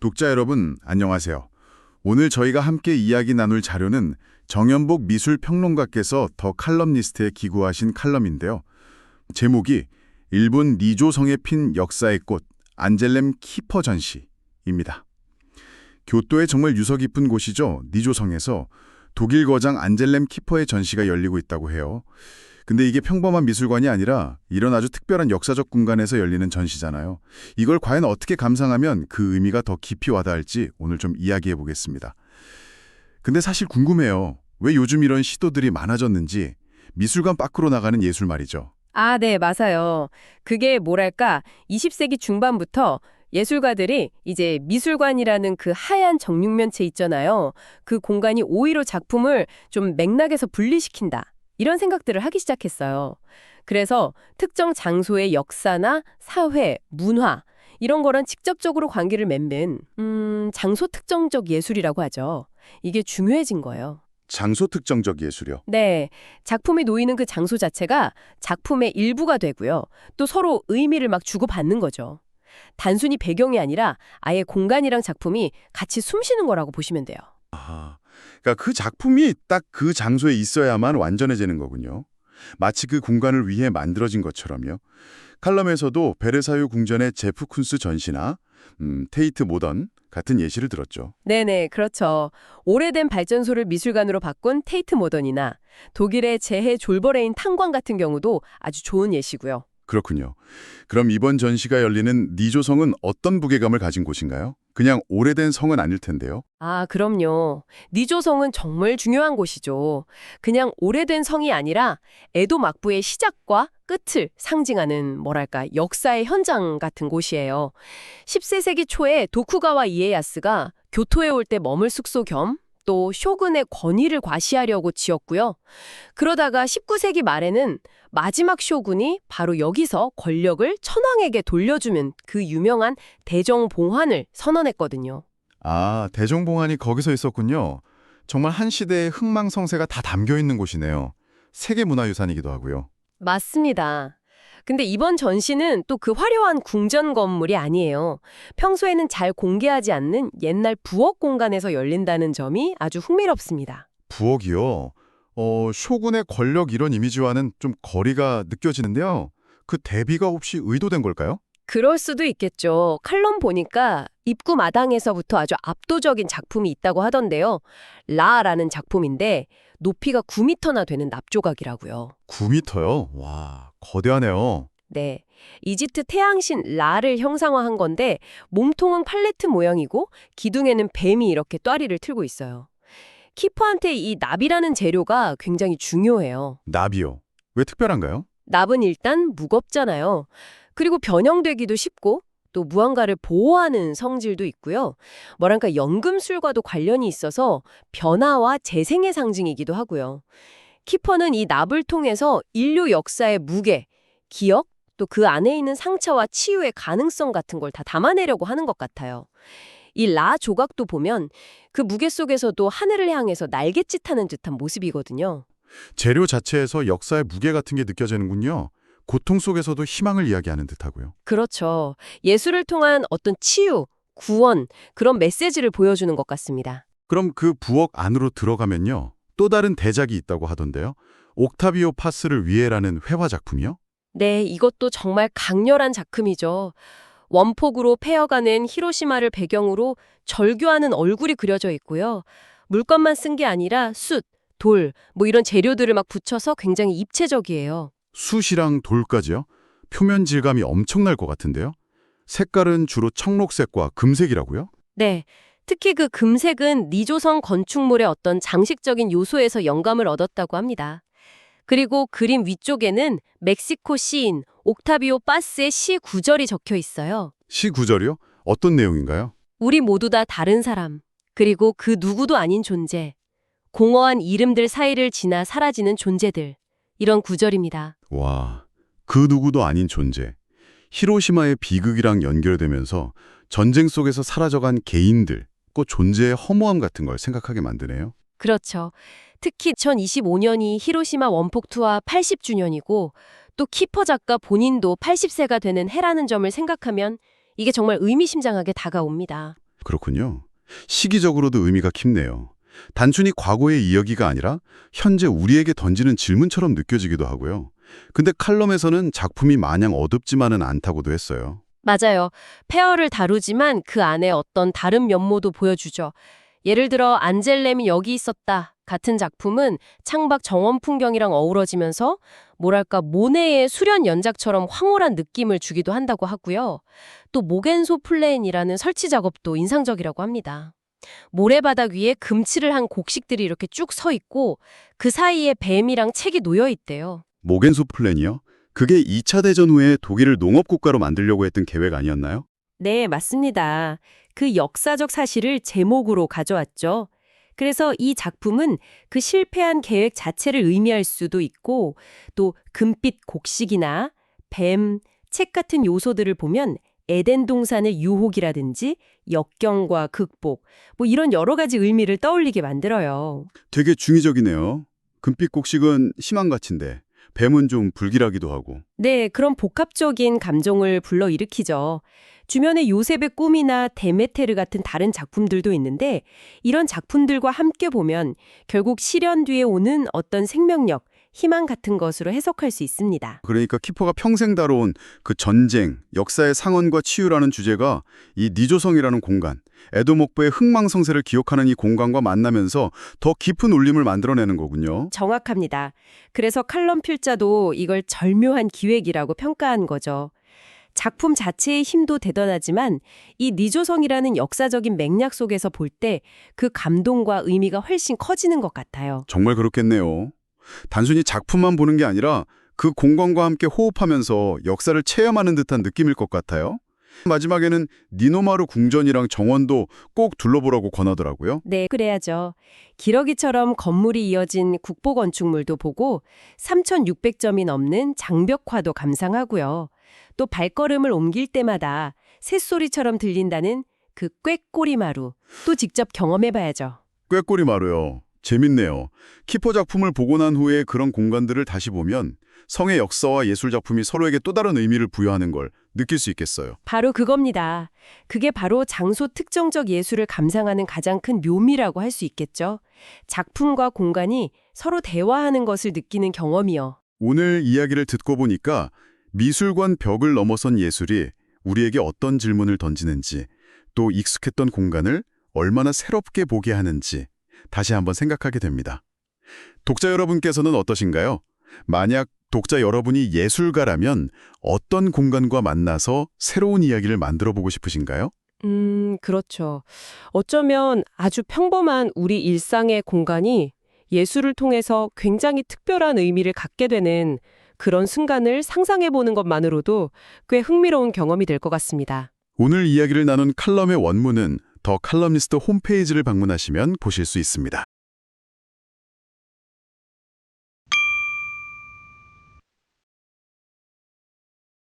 독자 여러분, 안녕하세요. 오늘 저희가 함께 이야기 나눌 자료는 정연복 미술평론가께서 더 칼럼니스트에 기고하신 칼럼인데요. 제목이 일본 니조성에 핀 역사의 꽃, 안젤렘 키퍼 전시입니다. 교토의 정말 유서 깊은 곳이죠. 니조성에서 독일 거장 안젤렘 키퍼의 전시가 열리고 있다고 해요. 근데 이게 평범한 미술관이 아니라 이런 아주 특별한 역사적 공간에서 열리는 전시잖아요. 이걸 과연 어떻게 감상하면 그 의미가 더 깊이 와닿을지 오늘 좀 이야기해 보겠습니다. 근데 사실 궁금해요. 왜 요즘 이런 시도들이 많아졌는지, 미술관 밖으로 나가는 예술 말이죠. 아, 네, 맞아요. 그게 뭐랄까, 20세기 중반부터 예술가들이 이제 미술관이라는 그 하얀 정육면체 있잖아요. 그 공간이 오히려 작품을 좀 맥락에서 분리시킨다. 이런 생각들을 하기 시작했어요. 그래서 특정 장소의 역사나 사회, 문화 이런 거랑 직접적으로 관계를 맺는 장소 특정적 예술이라고 하죠. 이게 중요해진 거예요. 장소 특정적 예술이요. 네, 작품이 놓이는 그 장소 자체가 작품의 일부가 되고요. 또 서로 의미를 막 주고받는 거죠. 단순히 배경이 아니라 아예 공간이랑 작품이 같이 숨쉬는 거라고 보시면 돼요. 아, 그러니까 그 작품이 딱 그 장소에 있어야만 완전해지는 거군요. 마치 그 공간을 위해 만들어진 것처럼요. 칼럼에서도 베르사유 궁전의 제프 쿤스 전시나 테이트 모던 같은 예시를 들었죠. 네네, 그렇죠. 오래된 발전소를 미술관으로 바꾼 테이트 모던이나 독일의 재해 졸버레인 탄광 같은 경우도 아주 좋은 예시고요. 그렇군요. 그럼 이번 전시가 열리는 니조성은 어떤 무게감을 가진 곳인가요? 그냥 오래된 성은 아닐 텐데요. 아, 그럼요. 니조성은 정말 중요한 곳이죠. 그냥 오래된 성이 아니라 에도 막부의 시작과 끝을 상징하는 뭐랄까 역사의 현장 같은 곳이에요. 14세기 초에 도쿠가와 이에야스가 교토에 올 때 머물 숙소 겸 또 쇼군의 권위를 과시하려고 지었고요. 그러다가 19세기 말에는 마지막 쇼군이 바로 여기서 권력을 천황에게 돌려주면 그 유명한 대정봉환을 선언했거든요. 아, 대종봉안이 거기서 있었군요. 정말 한 시대의 흥망성쇠가 다 담겨 있는 곳이네요. 세계문화유산이기도 하고요. 맞습니다. 근데 이번 전시는 또 그 화려한 궁전 건물이 아니에요. 평소에는 잘 공개하지 않는 옛날 부엌 공간에서 열린다는 점이 아주 흥미롭습니다. 부엌이요. 쇼군의 권력 이런 이미지와는 좀 거리가 느껴지는데요. 그 대비가 혹시 의도된 걸까요? 그럴 수도 있겠죠. 칼럼 보니까 입구 마당에서부터 아주 압도적인 작품이 있다고 하던데요. 라라는 작품인데 높이가 9m나 되는 납조각이라고요. 9m요? 와, 거대하네요. 네, 이집트 태양신 라를 형상화한 건데 몸통은 팔레트 모양이고 기둥에는 뱀이 이렇게 똬리를 틀고 있어요. 키퍼한테 이 납이라는 재료가 굉장히 중요해요. 나비요. 왜 특별한가요? 납은 일단 무겁잖아요. 그리고 변형되기도 쉽고 또 무언가를 보호하는 성질도 있고요. 뭐랄까 연금술과도 관련이 있어서 변화와 재생의 상징이기도 하고요. 키퍼는 이 납을 통해서 인류 역사의 무게, 기억, 또 그 안에 있는 상처와 치유의 가능성 같은 걸 다 담아내려고 하는 것 같아요. 이 라 조각도 보면 그 무게 속에서도 하늘을 향해서 날갯짓하는 듯한 모습이거든요. 재료 자체에서 역사의 무게 같은 게 느껴지는군요. 고통 속에서도 희망을 이야기하는 듯하고요. 그렇죠. 예술을 통한 어떤 치유, 구원, 그런 메시지를 보여주는 것 같습니다. 그럼 그 부엌 안으로 들어가면요. 또 다른 대작이 있다고 하던데요. 옥타비오 파스를 위해라는 회화 작품이요? 네, 이것도 정말 강렬한 작품이죠. 원폭으로 폐허가는 히로시마를 배경으로 절규하는 얼굴이 그려져 있고요. 물감만 쓴 게 아니라 숯, 돌, 뭐 이런 재료들을 막 붙여서 굉장히 입체적이에요. 숯이랑 돌까지요? 표면 질감이 엄청날 것 같은데요. 색깔은 주로 청록색과 금색이라고요? 네, 특히 그 금색은 니조선 건축물의 어떤 장식적인 요소에서 영감을 얻었다고 합니다. 그리고 그림 위쪽에는 멕시코 시인 옥타비오 파스의 시 구절이 적혀 있어요. 시 구절이요? 어떤 내용인가요? 우리 모두 다 다른 사람, 그리고 그 누구도 아닌 존재, 공허한 이름들 사이를 지나 사라지는 존재들, 이런 구절입니다. 와, 그 누구도 아닌 존재. 히로시마의 비극이랑 연결되면서 전쟁 속에서 사라져간 개인들, 그 존재의 허무함 같은 걸 생각하게 만드네요. 그렇죠. 특히 2025년이 히로시마 원폭 투하 80주년이고 또 키퍼 작가 본인도 80세가 되는 해라는 점을 생각하면 이게 정말 의미심장하게 다가옵니다. 그렇군요. 시기적으로도 의미가 깊네요. 단순히 과거의 이야기가 아니라 현재 우리에게 던지는 질문처럼 느껴지기도 하고요. 근데 칼럼에서는 작품이 마냥 어둡지만은 않다고도 했어요. 맞아요. 폐허를 다루지만 그 안에 어떤 다른 면모도 보여주죠. 예를 들어 안젤렘이 여기 있었다 같은 작품은 창밖 정원 풍경이랑 어우러지면서 뭐랄까 모네의 수련 연작처럼 황홀한 느낌을 주기도 한다고 하고요. 또 모겐소 플레인이라는 설치 작업도 인상적이라고 합니다. 모래바닥 위에 금칠을 한 곡식들이 이렇게 쭉 서 있고 그 사이에 뱀이랑 책이 놓여 있대요. 모겐소 플랜이요? 그게 2차 대전 후에 독일을 농업국가로 만들려고 했던 계획 아니었나요? 네, 맞습니다. 그 역사적 사실을 제목으로 가져왔죠. 그래서 이 작품은 그 실패한 계획 자체를 의미할 수도 있고 또 금빛 곡식이나 뱀, 책 같은 요소들을 보면 에덴 동산의 유혹이라든지 역경과 극복, 뭐 이런 여러 가지 의미를 떠올리게 만들어요. 되게 중의적이네요. 금빛 곡식은 희망가치인데 뱀은 좀 불길하기도 하고. 네, 그런 복합적인 감정을 불러일으키죠. 주변에 요셉의 꿈이나 데메테르 같은 다른 작품들도 있는데 이런 작품들과 함께 보면 결국 시련 뒤에 오는 어떤 생명력, 희망 같은 것으로 해석할 수 있습니다. 그러니까 키퍼가 평생 다뤄온 그 전쟁, 역사의 상언과 치유라는 주제가 이 니조성이라는 공간, 에도 목베의 흥망성쇠를 기억하는 이 공간과 만나면서 더 깊은 울림을 만들어내는 거군요. 정확합니다. 그래서 칼럼 필자도 이걸 절묘한 기획이라고 평가한 거죠. 작품 자체의 힘도 대단하지만 이 니조성이라는 역사적인 맥락 속에서 볼 때 그 감동과 의미가 훨씬 커지는 것 같아요. 정말 그렇겠네요. 단순히 작품만 보는 게 아니라 그 공간과 함께 호흡하면서 역사를 체험하는 듯한 느낌일 것 같아요. 마지막에는 니노마루 궁전이랑 정원도 꼭 둘러보라고 권하더라고요. 네, 그래야죠. 기러기처럼 건물이 이어진 국보 건축물도 보고 3,600점이 넘는 장벽화도 감상하고요. 또 발걸음을 옮길 때마다 새소리처럼 들린다는 그 꾀꼬리마루 또 직접 경험해봐야죠. 꾀꼬리 마루요. 재밌네요. 키포 작품을 보고 난 후에 그런 공간들을 다시 보면 성의 역사와 예술 작품이 서로에게 또 다른 의미를 부여하는 걸 느낄 수 있겠어요. 바로 그겁니다. 그게 바로 장소 특정적 예술을 감상하는 가장 큰 묘미라고 할 수 있겠죠. 작품과 공간이 서로 대화하는 것을 느끼는 경험이요. 오늘 이야기를 듣고 보니까 미술관 벽을 넘어선 예술이 우리에게 어떤 질문을 던지는지, 또 익숙했던 공간을 얼마나 새롭게 보게 하는지 다시 한번 생각하게 됩니다. 독자 여러분께서는 어떠신가요? 만약 독자 여러분이 예술가라면 어떤 공간과 만나서 새로운 이야기를 만들어 보고 싶으신가요? 그렇죠. 어쩌면 아주 평범한 우리 일상의 공간이 예술을 통해서 굉장히 특별한 의미를 갖게 되는 그런 순간을 상상해보는 것만으로도 꽤 흥미로운 경험이 될 것 같습니다. 오늘 이야기를 나눈 칼럼의 원문은 더 칼럼니스트 홈페이지를 방문하시면 보실 수 있습니다.